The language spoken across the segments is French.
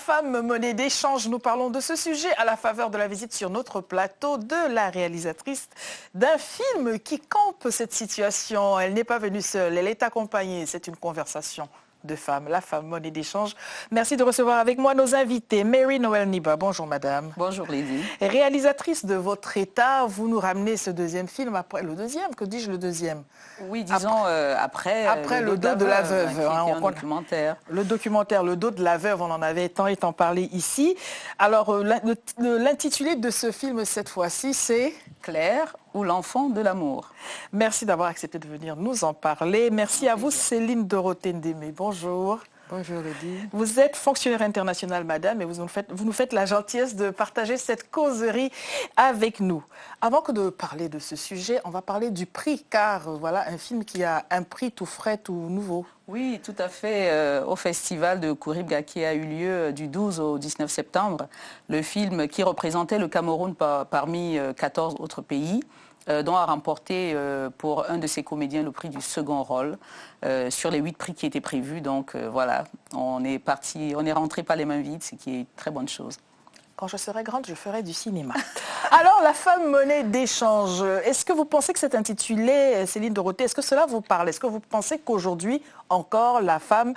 femme, monnaie d'échange. Nous parlons de ce sujet à la faveur de la visite sur notre plateau de la réalisatrice d'un film qui campe cette situation. Elle n'est pas venue seule, elle est accompagnée. C'est une conversation de femmes, la femme, monnaie d'échange. Merci de recevoir avec moi nos invités. Mary Noël Niba, bonjour madame. Bonjour Lydie. Réalisatrice de votre état, vous nous ramenez ce deuxième film, après le deuxième, que dis-je le deuxième? Oui, disons après le dos de la veuve. Qui était un documentaire. Le documentaire, le dos de la veuve, on en avait tant et tant parlé ici. Alors, l'intitulé de ce film cette fois-ci, c'est Claire ou l'enfant de l'amour. Merci d'avoir accepté de venir nous en parler. Merci à vous, Céline Dorothée Ndémé. Bonjour. Bonjour, Lydie. Vous êtes fonctionnaire internationale, madame, et vous nous faites la gentillesse de partager cette causerie avec nous. Avant que de parler de ce sujet, on va parler du prix, car voilà un film qui a un prix tout frais, tout nouveau. Oui, tout à fait. Au festival de Kouribga qui a eu lieu du 12 au 19 septembre, le film qui représentait le Cameroun parmi 14 autres pays, dont a remporté pour un de ses comédiens le prix du second rôle sur les 8 prix qui étaient prévus. Donc voilà, on est rentré par les mains vides, ce qui est une très bonne chose. Quand je serai grande, je ferai du cinéma. Alors, la femme monnaie d'échange, est-ce que vous pensez que cet intitulé, Céline Dorothée, est-ce que cela vous parle? Est-ce que vous pensez qu'aujourd'hui, encore, la femme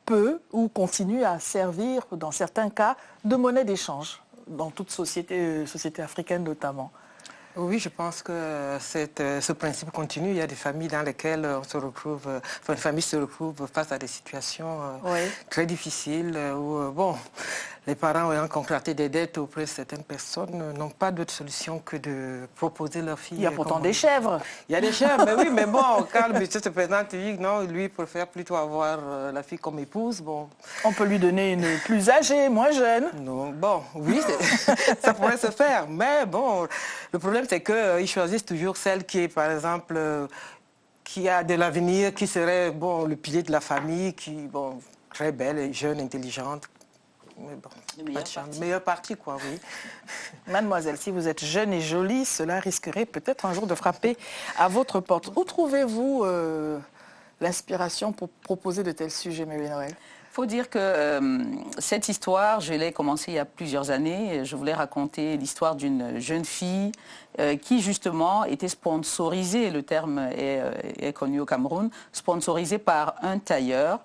peut ou continue à servir, dans certains cas, de monnaie d'échange, dans toute société africaine notamment? Oui, je pense que ce principe continue. Il y a des familles dans lesquelles on se retrouve, une famille se retrouve face à des situations très difficiles où, les parents ayant contracté des dettes auprès de certaines personnes n'ont pas d'autre solution que de proposer leur fille. Il y a pourtant des chèvres. Il y a des chèvres, mais oui, mais bon, quand le monsieur se présente, il dit que non, lui préfère plutôt avoir la fille comme épouse. Bon. On peut lui donner une plus âgée, moins jeune. Non, bon, oui, ça pourrait se faire, mais bon, le problème c'est qu'ils choisissent toujours celle qui est, par exemple, qui a de l'avenir, qui serait, bon, le pilier de la famille, qui, bon, très belle, jeune, intelligente. Mais bon, le meilleur parti, quoi, oui. Mademoiselle, si vous êtes jeune et jolie, cela risquerait peut-être un jour de frapper à votre porte. Où trouvez-vous l'inspiration pour proposer de tels sujets, Mary Noël? Il faut dire que cette histoire, je l'ai commencée il y a plusieurs années. Je voulais raconter l'histoire d'une jeune fille qui, justement, était sponsorisée, le terme est connu au Cameroun, sponsorisée par un tailleur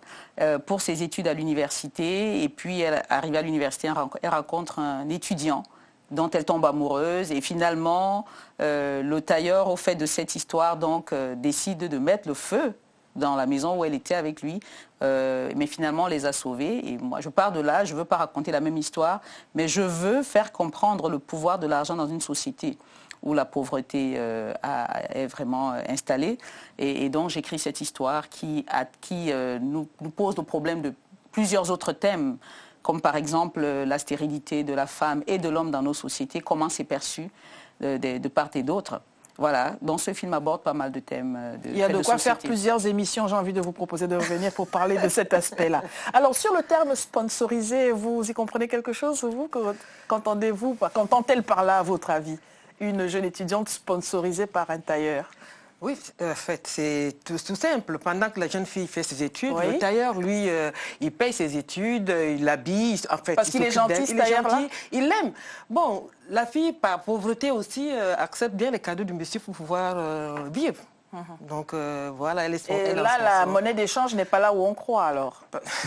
pour ses études à l'université. Et puis, elle arrive à l'université, elle rencontre un étudiant dont elle tombe amoureuse. Et finalement, le tailleur, au fait de cette histoire, donc, décide de mettre le feu dans la maison où elle était avec lui, mais finalement on les a sauvés. Et moi je pars de là, je ne veux pas raconter la même histoire, mais je veux faire comprendre le pouvoir de l'argent dans une société où la pauvreté est vraiment installée. Et donc j'écris cette histoire qui nous pose le problème de plusieurs autres thèmes, comme par exemple la stérilité de la femme et de l'homme dans nos sociétés, comment c'est perçu de part et d'autre. Voilà, donc ce film aborde pas mal de thèmes Il y a de quoi faire plusieurs émissions. J'ai envie de vous proposer de revenir pour parler de cet aspect-là. Alors, sur le terme sponsorisé, vous y comprenez quelque chose, vous? Qu'entend-elle par là, à votre avis? Une jeune étudiante sponsorisée par un tailleur? Oui, en fait, c'est tout simple. Pendant que la jeune fille fait ses études, le tailleur, lui, il paye ses études, il l'habille. En fait, parce qu'il est gentil, ce tailleur-là? Il l'aime. Bon, la fille, par pauvreté aussi, accepte bien les cadeaux du monsieur pour pouvoir vivre. Donc, voilà, elle est Et là, la monnaie d'échange n'est pas là où on croit, alors?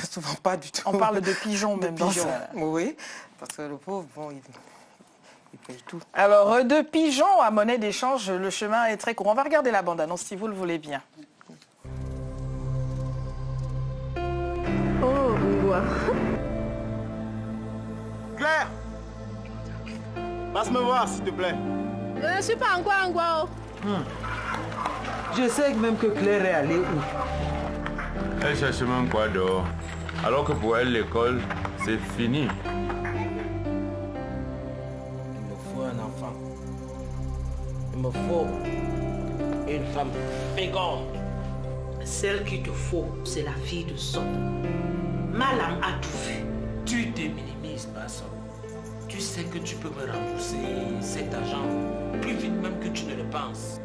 Souvent pas du tout. On parle de pigeons, même. De pigeons, oui. Parce que le pauvre, bon, il paye tout. Alors, de pigeons à monnaie d'échange, le chemin est très court. On va regarder la bande-annonce, si vous le voulez bien. Oh, wow. Claire, passe me voir, s'il te plaît. Je ne suis pas encore en Guao. Je sais même que Claire est allée où? Elle cherche même quoi dehors. Alors que pour elle, l'école, c'est fini. Il me faut un enfant. Il me faut une femme féconde. Celle qu'il te faut, c'est la fille de Son. Malam a tout vu. Tu te minimises pas, Son. Tu sais que tu peux me rembourser cet argent plus vite même que tu ne le penses.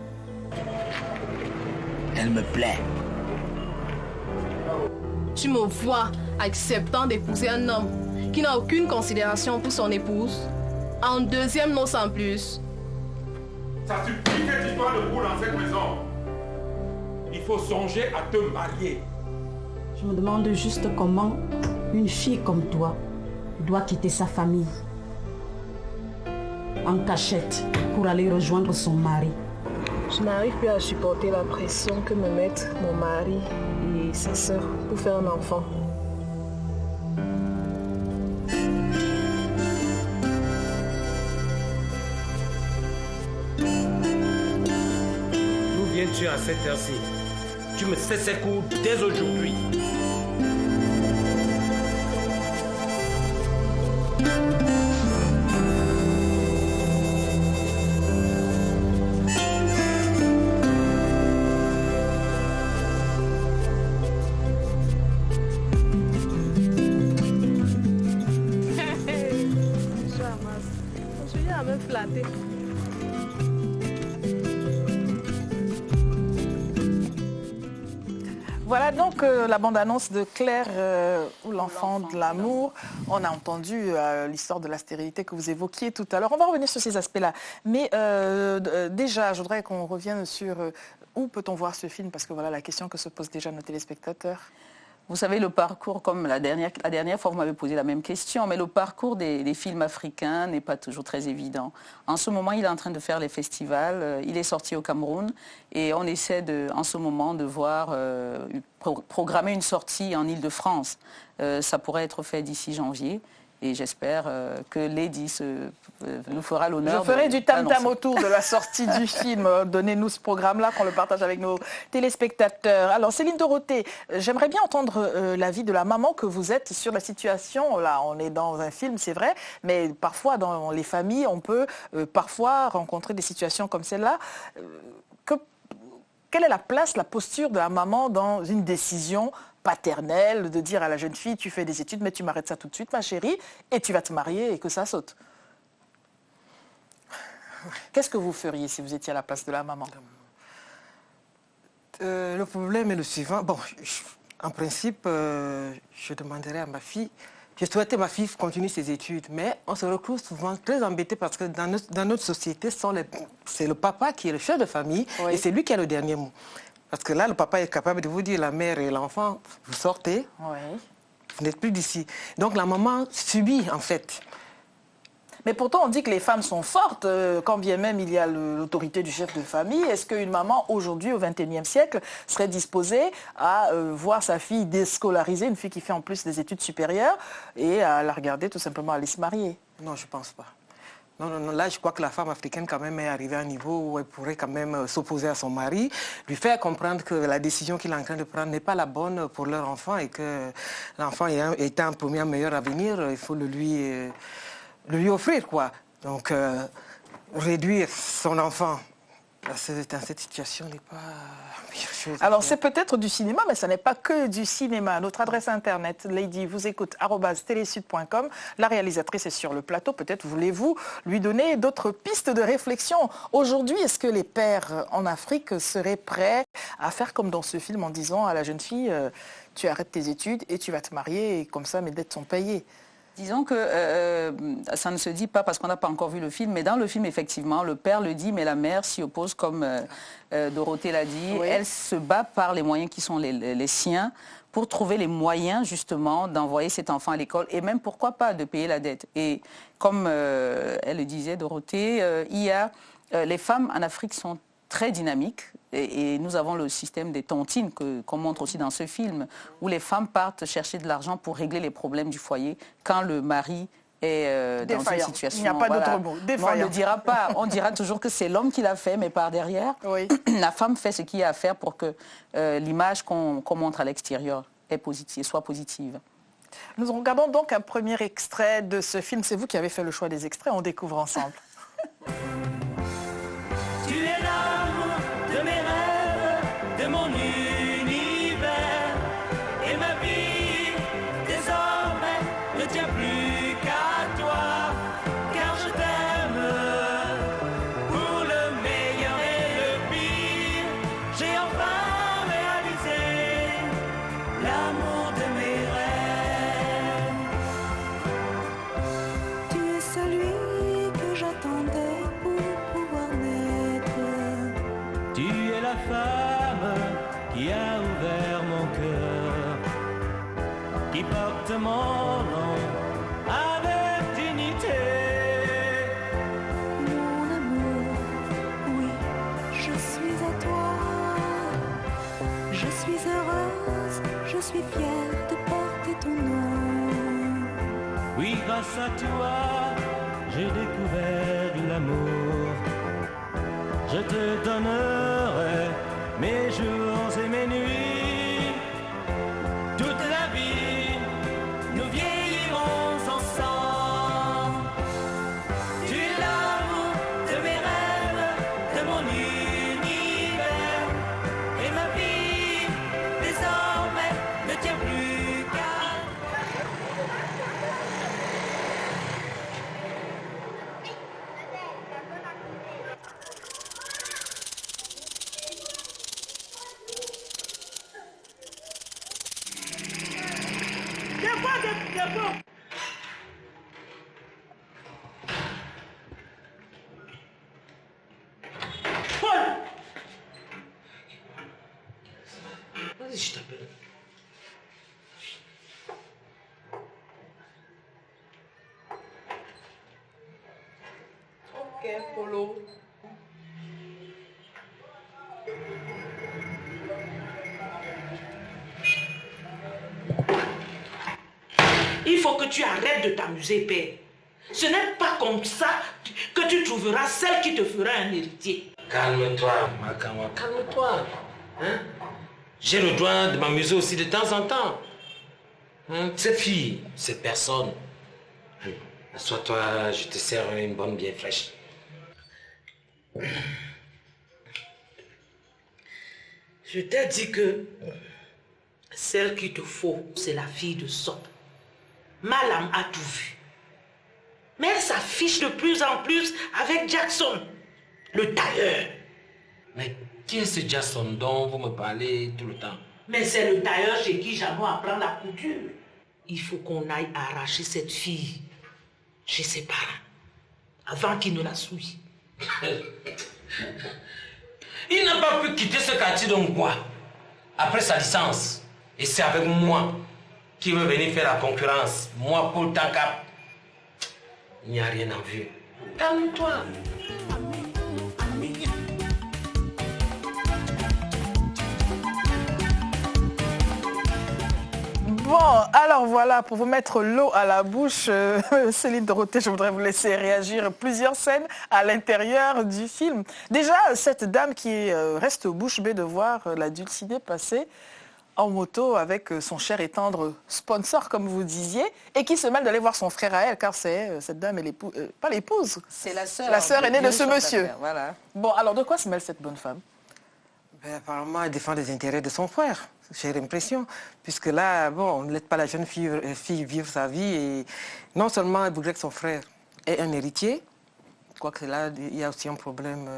Elle me plaît. Tu me vois acceptant d'épouser un homme qui n'a aucune considération pour son épouse. En deuxième noce en plus. Ça suffit cette histoire de boule dans cette maison. Il faut songer à te marier. Je me demande juste comment une fille comme toi doit quitter sa famille en cachette pour aller rejoindre son mari. Je n'arrive plus à supporter la pression que me mettent mon mari et sa sœur pour faire un enfant. D'où viens-tu à cette heure-ci? Tu me sais ses coups dès aujourd'hui. Voilà donc la bande-annonce de Claire ou l'enfant de l'amour. On a entendu l'histoire de la stérilité que vous évoquiez tout à l'heure. On va revenir sur ces aspects-là. Mais déjà, je voudrais qu'on revienne sur où peut-on voir ce film, parce que voilà la question que se posent déjà nos téléspectateurs. Vous savez, le parcours, comme la dernière fois, vous m'avez posé la même question, mais le parcours des films africains n'est pas toujours très évident. En ce moment, il est en train de faire les festivals. Il est sorti au Cameroun et on essaie en ce moment de voir programmer une sortie en Île-de-France. Ça pourrait être fait d'ici janvier. Et j'espère que Lady nous fera l'honneur. Je ferai du tam-tam autour de la sortie du film. Donnez-nous ce programme-là, qu'on le partage avec nos téléspectateurs. Alors, Céline Dorothée, j'aimerais bien entendre l'avis de la maman que vous êtes sur la situation. Là, on est dans un film, c'est vrai, mais parfois, dans les familles, on peut parfois rencontrer des situations comme celle-là. Quelle est la place, la posture de la maman dans une décision paternelle de dire à la jeune fille, tu fais des études, mais tu m'arrêtes ça tout de suite, ma chérie, et tu vas te marier et que ça saute? Qu'est-ce que vous feriez si vous étiez à la place de la maman? Le problème est le suivant. Bon, en principe, je demanderais à ma fille, je souhaitais que ma fille continue ses études, mais on se retrouve souvent très embêté parce que dans notre société, c'est le papa qui est le chef de famille, oui, et c'est lui qui a le dernier mot. Parce que là, le papa est capable de vous dire, la mère et l'enfant, vous sortez, oui, vous n'êtes plus d'ici. Donc la maman subit, en fait. Mais pourtant, on dit que les femmes sont fortes, quand bien même il y a l'autorité du chef de famille. Est-ce qu'une maman, aujourd'hui, au XXIe siècle, serait disposée à voir sa fille déscolarisée, une fille qui fait en plus des études supérieures, et à la regarder tout simplement aller se marier? Non, je ne pense pas. Non, là, je crois que la femme africaine, quand même, est arrivée à un niveau où elle pourrait quand même s'opposer à son mari, lui faire comprendre que la décision qu'il est en train de prendre n'est pas la bonne pour leur enfant et que l'enfant étant un premier meilleur avenir, il faut le lui offrir, quoi. Donc, réduire son enfant dans cette situation n'est pas... Alors, c'est peut-être du cinéma, mais ce n'est pas que du cinéma. Notre adresse internet, Lady vous écoute, @telesud.com. La réalisatrice est sur le plateau. Peut-être voulez-vous lui donner d'autres pistes de réflexion. Aujourd'hui, est-ce que les pères en Afrique seraient prêts à faire comme dans ce film en disant à la jeune fille, tu arrêtes tes études et tu vas te marier et comme ça mes dettes sont payées? Disons que ça ne se dit pas parce qu'on n'a pas encore vu le film, mais dans le film, effectivement, le père le dit, mais la mère s'y oppose, comme Dorothée l'a dit. Oui. Elle se bat par les moyens qui sont les siens pour trouver les moyens, justement, d'envoyer cet enfant à l'école et même, pourquoi pas, de payer la dette. Et comme elle le disait, Dorothée, les femmes en Afrique sont très dynamiques. Et nous avons le système des tontines qu'on montre aussi dans ce film, où les femmes partent chercher de l'argent pour régler les problèmes du foyer quand le mari est dans une situation... Il n'y a pas d'autre mot. On ne dira pas, on dira toujours que c'est l'homme qui l'a fait, mais par derrière, oui, la femme fait ce qu'il y a à faire pour que l'image qu'on montre à l'extérieur soit positive. Nous regardons donc un premier extrait de ce film. C'est vous qui avez fait le choix des extraits, on découvre ensemble. Tu es l'âme de mes rêves, de mon univers, et ma vie désormais ne tient plus qu'à toi, car je t'aime pour le meilleur et le pire. J'ai enfin réalisé l'amour de mes rêves. femme qui a ouvert mon cœur, qui porte mon nom avec dignité. Mon amour, oui, je suis à toi. Je suis heureuse, je suis fière de porter ton nom. Oui, grâce à toi, j'ai découvert l'amour. Je te donnerai mes jours et mes nuits. Toute la vie, nous vieillirons ensemble. Tu es l'amour de mes rêves, de mon univers. Et ma vie, désormais, ne tient plus qu'à... Vas-y, je t'appelle. Ok, Polo. Il faut que tu arrêtes de t'amuser, père. Ce n'est pas comme ça que tu trouveras celle qui te fera un héritier. Calme-toi, Makawa, calme-toi. Hein? J'ai le droit de m'amuser aussi de temps en temps. Hein? Cette fille, cette personne. Assois-toi, je te sers une bonne bien fraîche. Je t'ai dit que celle qu'il te faut, c'est la fille de Sop. Malam a tout vu. Mais elle s'affiche de plus en plus avec Jackson, le tailleur. Mais qui est ce Jackson dont vous me parlez tout le temps? Mais c'est le tailleur chez qui Jamo apprend la couture. Il faut qu'on aille arracher cette fille chez ses parents avant qu'il ne la souille. Il n'a pas pu quitter ce quartier d'Ongwa après sa licence. Et c'est avec moi qui veut venir faire la concurrence. Moi, Paul Tankap, il n'y a rien à vue. Calme-toi. Bon, alors voilà, pour vous mettre l'eau à la bouche, Céline Dorothée, je voudrais vous laisser réagir plusieurs scènes à l'intérieur du film. Déjà, cette dame qui reste bouche bée de voir la Dulcinée passer en moto avec son cher et tendre sponsor, comme vous disiez, et qui se mêle d'aller voir son frère à elle, car c'est cette dame, elle pas l'épouse. C'est la sœur. La sœur aînée de ce Vieux monsieur. Chantal, voilà. Bon, alors de quoi se mêle cette bonne femme? Ben, apparemment, elle défend les intérêts de son frère, j'ai l'impression. Puisque là, bon, on ne laisse pas la jeune fille vivre sa vie. Et non seulement elle voudrait que son frère ait un héritier, quoique là, il y a aussi un problème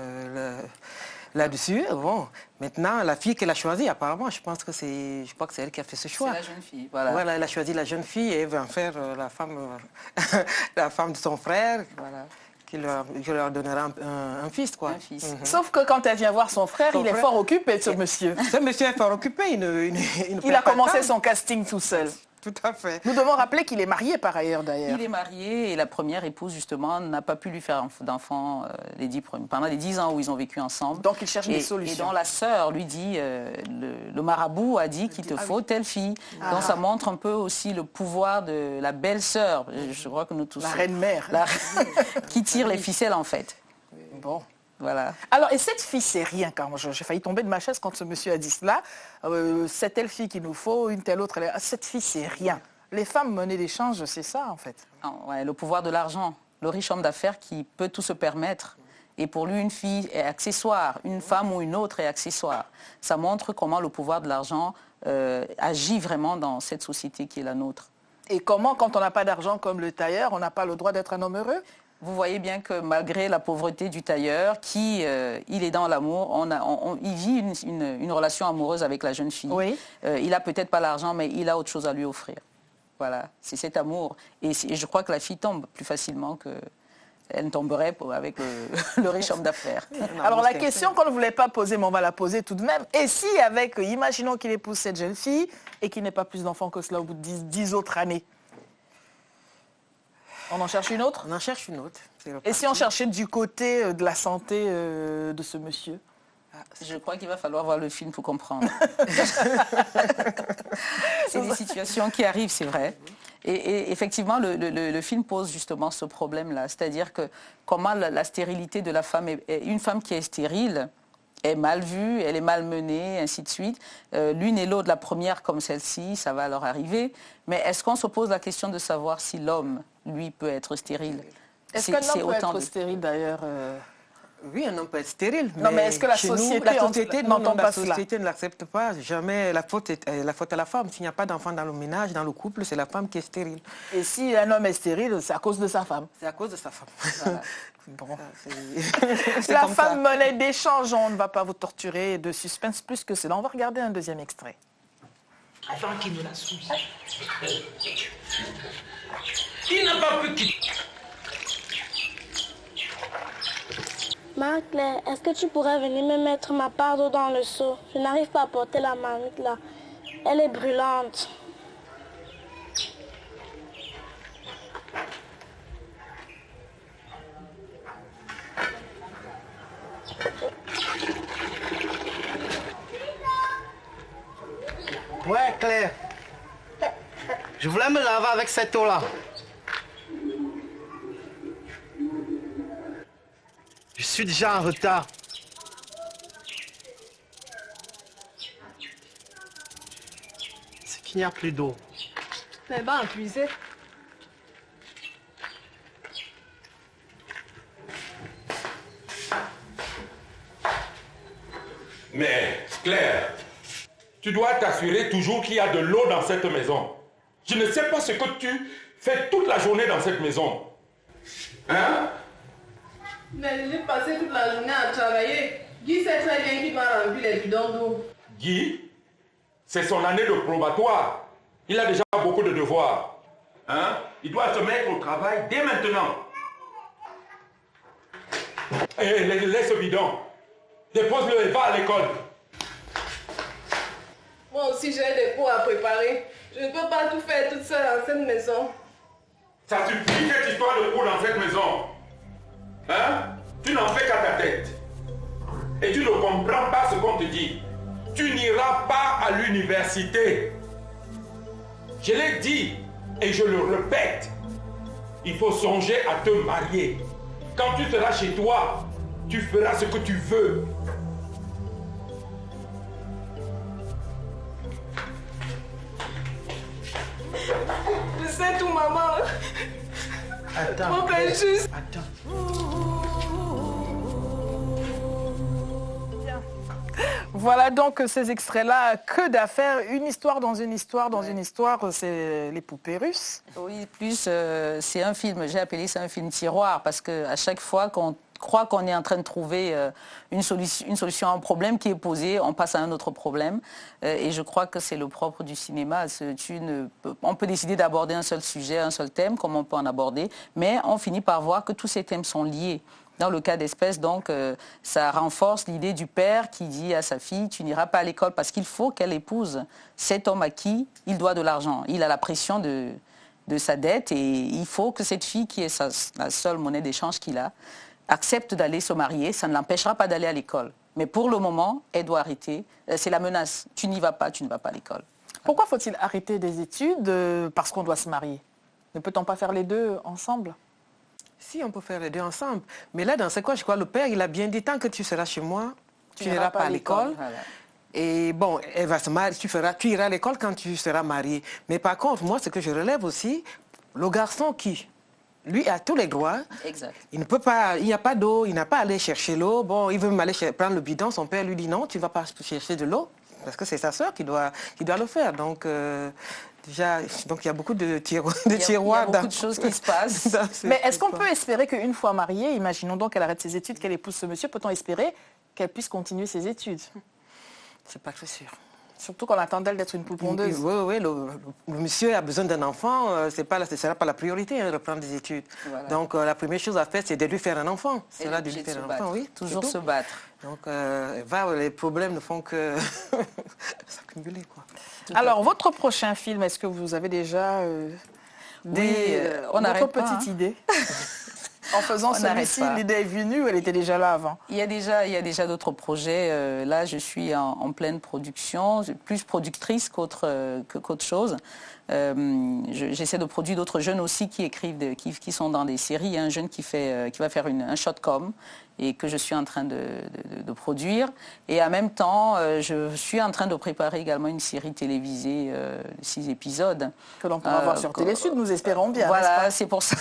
là-dessus. Bon, maintenant, la fille qu'elle a choisie, apparemment, je crois que c'est elle qui a fait ce choix. C'est la jeune fille, voilà. Voilà, elle a choisi la jeune fille et elle veut en faire la femme de son frère. Voilà. Qui leur donnera un fils, quoi. Un fils. Sauf que quand elle vient voir son frère, il est fort occupé, ce monsieur. Ce monsieur est fort occupé, il a commencé son casting tout seul. Tout à fait. Nous devons rappeler qu'il est marié par ailleurs, d'ailleurs. Il est marié et la première épouse, justement, n'a pas pu lui faire d'enfant pendant les 10 ans où ils ont vécu ensemble. Donc il cherche des solutions. Et dont la sœur lui dit, le marabout a dit qu'il te faut telle fille. Donc ça montre un peu aussi le pouvoir de la belle-sœur. Je crois que nous tous... La reine-mère. Qui tire les ficelles, en fait. Bon. Voilà. Alors, et cette fille, c'est rien, quand j'ai failli tomber de ma chaise quand ce monsieur a dit cela. C'est telle fille qu'il nous faut, une telle autre. Cette fille, c'est rien. Les femmes monnaie d'échange, c'est ça, en fait. Ouais, le pouvoir de l'argent. Le riche homme d'affaires qui peut tout se permettre. Et pour lui, une fille est accessoire. Une femme ou une autre est accessoire. Ça montre comment le pouvoir de l'argent agit vraiment dans cette société qui est la nôtre. Et comment, quand on n'a pas d'argent comme le tailleur, on n'a pas le droit d'être un homme heureux? Vous voyez bien que malgré la pauvreté du tailleur, il est dans l'amour, il vit une relation amoureuse avec la jeune fille. Oui. Il n'a peut-être pas l'argent, mais il a autre chose à lui offrir. Voilà, c'est cet amour. Et je crois que la fille tombe plus facilement elle tomberait avec le riche homme d'affaires. Alors la question qu'on ne voulait pas poser, mais on va la poser tout de même. Et si imaginons qu'il épouse cette jeune fille et qu'il n'ait pas plus d'enfants que cela au bout de 10 autres années? On en cherche une autre? On en cherche une autre. Et si on cherchait du côté de la santé de ce monsieur? Je crois qu'il va falloir voir le film pour comprendre. C'est des situations qui arrivent, c'est vrai. Et effectivement, le film pose justement ce problème-là. C'est-à-dire que comment la stérilité de la femme, une femme qui est stérile, est mal vue, elle est mal menée, ainsi de suite. L'une et l'autre, la première comme celle-ci, ça va leur arriver. Mais est-ce qu'on se pose la question de savoir si l'homme, lui, peut être stérile? Est-ce qu'un homme peut être stérile d'ailleurs Oui, un homme peut être stérile. Non, mais est-ce que la société n'entend pas cela? La société ne l'accepte pas. Jamais la faute à la femme. S'il n'y a pas d'enfant dans le ménage, dans le couple, c'est la femme qui est stérile. Et si un homme est stérile, c'est à cause de sa femme? C'est à cause de sa femme. Voilà. Bon. La femme monnaie d'échange, on ne va pas vous torturer de suspense plus que cela. On va regarder un deuxième extrait. Avant qu'il ne la souille. Il n'a pas pu quitter. Marie-Claire, est-ce que tu pourrais venir me mettre ma part d'eau dans le seau? Je n'arrive pas à porter la marmite là. Elle est brûlante. Ouais, Claire. Je voulais me laver avec cette eau-là. Je suis déjà en retard. C'est qu'il n'y a plus d'eau. Mais va en puiser. Mais, Claire, tu dois t'assurer toujours qu'il y a de l'eau dans cette maison. Je ne sais pas ce que tu fais toute la journée dans cette maison. Hein? Mais j'ai passé toute la journée à travailler. Guy sait très bien qu'il va remplir les bidons d'eau. Guy, c'est son année de probatoire. Il a déjà beaucoup de devoirs. Hein? Il doit se mettre au travail dès maintenant. Et laisse ce bidon. Dépose-le et va à l'école. Moi aussi, j'ai des pots à préparer. Je ne peux pas tout faire toute seule dans cette maison. Ça suffit cette histoire de pots dans cette maison. Hein? Tu n'en fais qu'à ta tête. Et tu ne comprends pas ce qu'on te dit. Tu n'iras pas à l'université. Je l'ai dit et je le répète. Il faut songer à te marier. Quand tu seras chez toi, tu feras ce que tu veux. Je sais tout, maman. Attends. Trop injuste. Attends. Voilà donc ces extraits-là, que d'affaires, une histoire dans une histoire dans une histoire, c'est les poupées russes. Oui, plus c'est un film, j'ai appelé ça un film tiroir, parce qu'à chaque fois qu'on croit qu'on est en train de trouver une solution à un problème qui est posé, on passe à un autre problème. Et je crois que c'est le propre du cinéma. On peut décider d'aborder un seul sujet, un seul thème, comme on peut en aborder, mais on finit par voir que tous ces thèmes sont liés. Dans le cas d'espèce, donc, ça renforce l'idée du père qui dit à sa fille « tu n'iras pas à l'école parce qu'il faut qu'elle épouse cet homme à qui il doit de l'argent. Il a la pression de sa dette et il faut que cette fille, qui est la seule monnaie d'échange qu'il a, accepte d'aller se marier. Ça ne l'empêchera pas d'aller à l'école. Mais pour le moment, elle doit arrêter. C'est la menace. Tu n'y vas pas, tu ne vas pas à l'école. » Pourquoi faut-il arrêter des études parce qu'on doit se marier? Ne peut-on pas faire les deux ensemble? Si, on peut faire les deux ensemble. Mais là, dans ce cas, je crois que le père, il a bien dit, tant que tu seras chez moi, tu n'iras pas à l'école. Voilà. Et bon, elle va se marier, tu iras à l'école quand tu seras marié. Mais par contre, moi, ce que je relève aussi, le garçon qui, lui, a tous les droits. Exact. Il ne peut pas, il n'y a pas d'eau, il n'a pas à aller chercher l'eau. Bon, il veut aller prendre le bidon, son père lui dit non, tu ne vas pas chercher de l'eau. Parce que c'est sa sœur qui doit le faire. Donc, déjà, donc il y a beaucoup de tiroirs. Il y a beaucoup de choses qui se passent. Mais est-ce qu'on peut espérer qu'une fois mariée, imaginons donc qu'elle arrête ses études, qu'elle épouse ce monsieur, peut-on espérer qu'elle puisse continuer ses études? C'est pas très sûr. Surtout qu'on attend d'elle d'être une poule pondeuse. Oui, le monsieur a besoin d'un enfant, ce ne sera pas la priorité, de reprendre des études. Voilà. Donc la première chose à faire, c'est de lui faire un enfant. C'est là de lui faire un enfant, oui. Toujours se battre. Donc les problèmes ne font que s'accumuler, quoi. Alors, votre prochain film, est-ce que vous avez déjà votre petite idée? En faisant celui-ci, l'idée est venue ou elle était déjà là avant? Il y a déjà d'autres projets. Là, je suis en pleine production, plus productrice qu'autre chose. J'essaie de produire d'autres jeunes aussi qui écrivent, qui sont dans des séries. Il y a un jeune qui va faire un shotcom et que je suis en train de produire. Et en même temps, je suis en train de préparer également une série télévisée, 6 épisodes. Que l'on pourra voir sur Télésud, nous espérons bien. Voilà, c'est pour ça.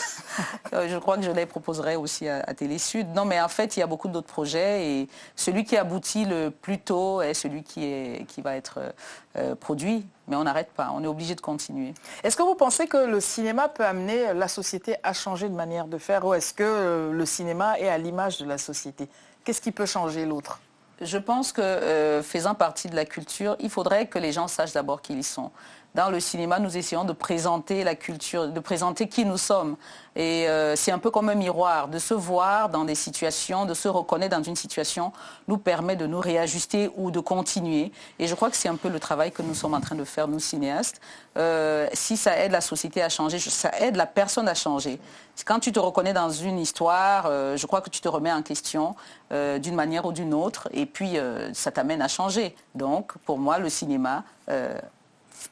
Je crois que je les proposerai aussi à Télésud. Non, mais en fait, il y a beaucoup d'autres projets et celui qui aboutit le plus tôt est celui qui va être produit. Mais on n'arrête pas, on est obligé de continuer. Est-ce que vous pensez que le cinéma peut amener la société à changer de manière de faire ou est-ce que le cinéma est à l'image de la société? Qu'est-ce qui peut changer l'autre? Je pense que faisant partie de la culture, il faudrait que les gens sachent d'abord qui ils sont. Dans le cinéma, nous essayons de présenter la culture, de présenter qui nous sommes. Et c'est un peu comme un miroir, de se voir dans des situations, de se reconnaître dans une situation, nous permet de nous réajuster ou de continuer. Et je crois que c'est un peu le travail que nous sommes en train de faire, nous cinéastes. Si ça aide la société à changer, ça aide la personne à changer. Quand tu te reconnais dans une histoire, je crois que tu te remets en question d'une manière ou d'une autre. Et puis, ça t'amène à changer. Donc, pour moi, le cinéma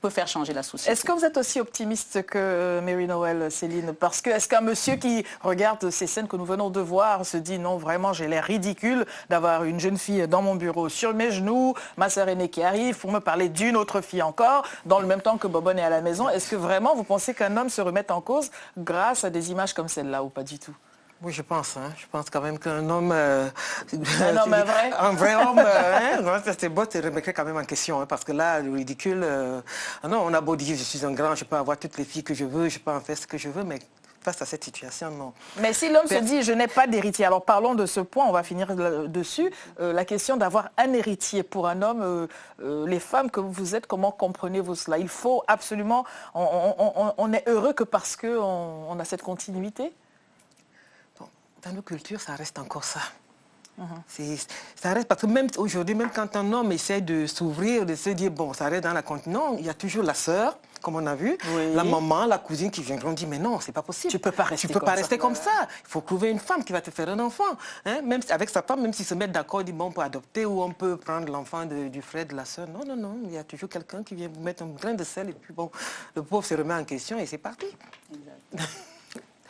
peut faire changer la société. Est-ce que vous êtes aussi optimiste que Mary Noël, Céline? Parce que est-ce qu'un monsieur qui regarde ces scènes que nous venons de voir se dit non, vraiment, j'ai l'air ridicule d'avoir une jeune fille dans mon bureau sur mes genoux, ma sœur aînée qui arrive pour me parler d'une autre fille encore, dans le même temps que Bobonne est à la maison. Est-ce que vraiment vous pensez qu'un homme se remette en cause grâce à des images comme celle-là ou pas du tout? Oui, je pense. Je pense quand même qu'un homme... un vrai? Un vrai homme, c'est beau, te remettrait quand même en question. Parce que là, le ridicule... non, on a beau dire, je suis un grand, je peux avoir toutes les filles que je veux, je peux en faire ce que je veux, mais face à cette situation, non. Mais si l'homme se dit, je n'ai pas d'héritier, alors parlons de ce point, on va finir dessus. La question d'avoir un héritier pour un homme, les femmes que vous êtes, comment comprenez-vous cela? Il faut absolument... On est heureux que parce qu'on a cette continuité? Dans nos cultures, ça reste encore ça. Ça reste parce que même aujourd'hui, même quand un homme essaie de s'ouvrir, de se dire, bon, ça reste dans la continuité, non, il y a toujours la sœur, comme on a vu, la maman, la cousine qui viendront dire, mais non, c'est pas possible. Tu peux pas rester comme ça. Il faut trouver une femme qui va te faire un enfant. Même avec sa femme, même s'ils se mettent d'accord, ils disent, bon, on peut adopter ou on peut prendre l'enfant du frère, de la sœur. Non, non, non, il y a toujours quelqu'un qui vient vous mettre un grain de sel et puis bon, le pauvre se remet en question et c'est parti. Exact.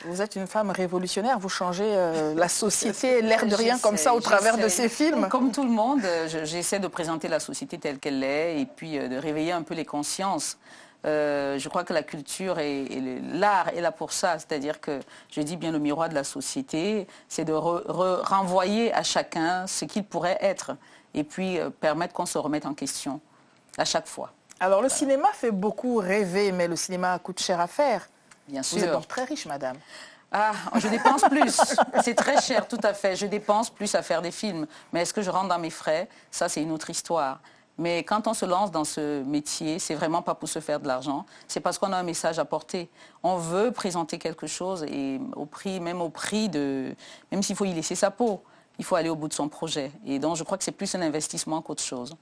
Vous êtes une femme révolutionnaire, vous changez la société, l'air de rien comme ça au travers de ces films. Comme tout le monde, j'essaie de présenter la société telle qu'elle est et puis de réveiller un peu les consciences. Je crois que la culture et l'art est là pour ça, c'est-à-dire que, je dis bien le miroir de la société, c'est de renvoyer à chacun ce qu'il pourrait être et puis permettre qu'on se remette en question à chaque fois. Alors le cinéma fait beaucoup rêver, mais le cinéma coûte cher à faire. Bien sûr. Vous êtes donc très riche, madame. Ah, je dépense plus. C'est très cher, tout à fait. Je dépense plus à faire des films. Mais est-ce que je rentre dans mes frais? Ça, c'est une autre histoire. Mais quand on se lance dans ce métier, c'est vraiment pas pour se faire de l'argent. C'est parce qu'on a un message à porter. On veut présenter quelque chose et même s'il faut y laisser sa peau, il faut aller au bout de son projet. Et donc, je crois que c'est plus un investissement qu'autre chose.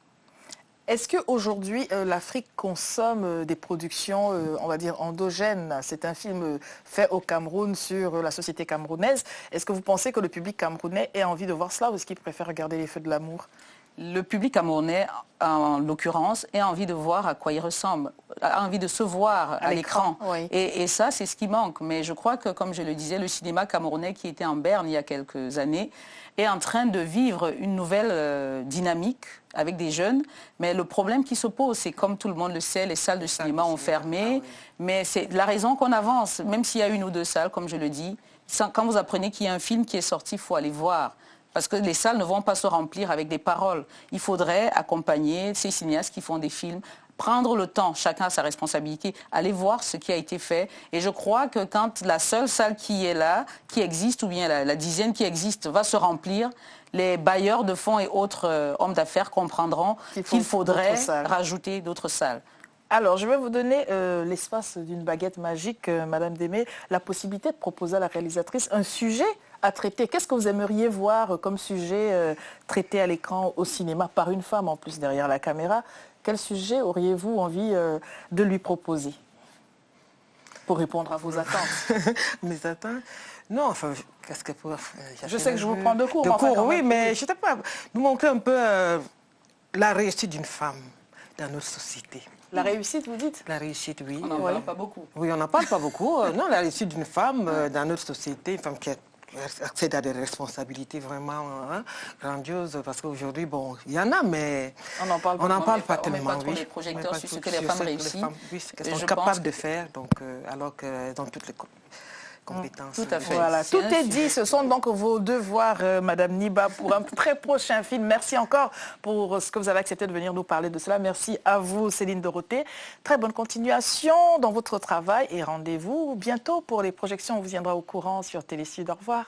Est-ce qu'aujourd'hui, l'Afrique consomme des productions, on va dire, endogènes? C'est un film fait au Cameroun sur la société camerounaise. Est-ce que vous pensez que le public camerounais ait envie de voir cela ou est-ce qu'il préfère regarder Les Feux de l'amour? Le public camerounais, en l'occurrence, a envie de voir à quoi il ressemble, a envie de se voir à l'écran. Oui. Et ça, c'est ce qui manque. Mais je crois que, comme je le disais, le cinéma camerounais qui était en berne il y a quelques années est en train de vivre une nouvelle dynamique avec des jeunes. Mais le problème qui se pose, c'est comme tout le monde le sait, les salles de cinéma ont fermé. Mais c'est la raison qu'on avance, même s'il y a une ou deux salles, comme je le dis. Quand vous apprenez qu'il y a un film qui est sorti, il faut aller voir. Parce que les salles ne vont pas se remplir avec des paroles. Il faudrait accompagner ces cinéastes qui font des films prendre le temps, chacun a sa responsabilité, aller voir ce qui a été fait. Et je crois que quand la seule salle qui est là, qui existe, ou bien la dizaine qui existe, va se remplir, les bailleurs de fonds et autres hommes d'affaires comprendront qu'il faudrait rajouter d'autres salles. Alors, je vais vous donner l'espace d'une baguette magique, Madame Démé, la possibilité de proposer à la réalisatrice un sujet à traiter. Qu'est-ce que vous aimeriez voir comme sujet traité à l'écran, au cinéma, par une femme en plus derrière la caméra? Quel sujet auriez-vous envie de lui proposer pour répondre à vos attentes? Mes attentes? Non, enfin, qu'est-ce que pour... Je sais que je vous prends de cours. De cours, oui, mais je ne sais pas. Nous montrer un peu la réussite d'une femme dans notre société. La réussite, vous dites? La réussite, oui. On n'en parle pas beaucoup. Oui, on n'en parle pas beaucoup. Non, la réussite d'une femme dans notre société, une femme qui accède à des responsabilités vraiment grandioses, parce qu'aujourd'hui, bon, il y en a, mais on n'en parle pas tellement. On ne met pas trop les projecteurs sur ce que les femmes réussissent. Qu'elles sont capables de faire, donc, alors qu'elles ont toutes les compétences. Tout à fait. Voilà, tout est dit. Ce sont donc vos devoirs, Madame Niba, pour un très prochain film. Merci encore pour ce que vous avez accepté de venir nous parler de cela. Merci à vous, Céline Dorothée. Très bonne continuation dans votre travail et rendez-vous bientôt pour les projections. On vous tiendra au courant sur Télé Sud. Au revoir.